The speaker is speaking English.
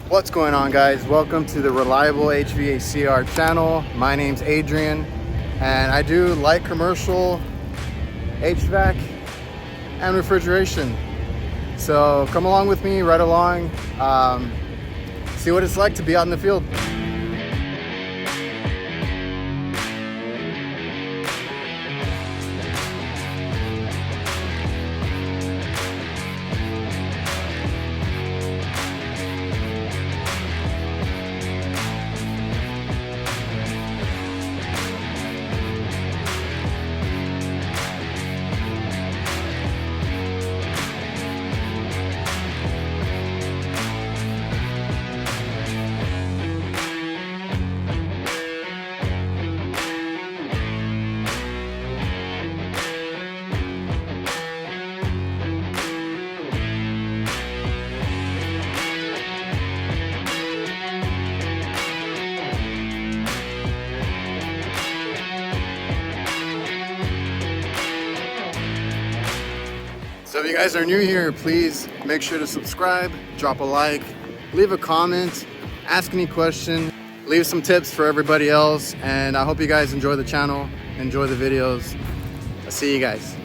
What's going on, guys? Welcome to the Reliable HVACR channel. My name's Adrian and I do light commercial HVAC and refrigeration. So come along with me, right along, see what it's like to be out in the field. So if you guys are new here, please make sure to subscribe, drop a like, leave a comment, ask any question, leave some tips for everybody else, and I hope you guys enjoy the channel, enjoy the videos. I'll see you guys.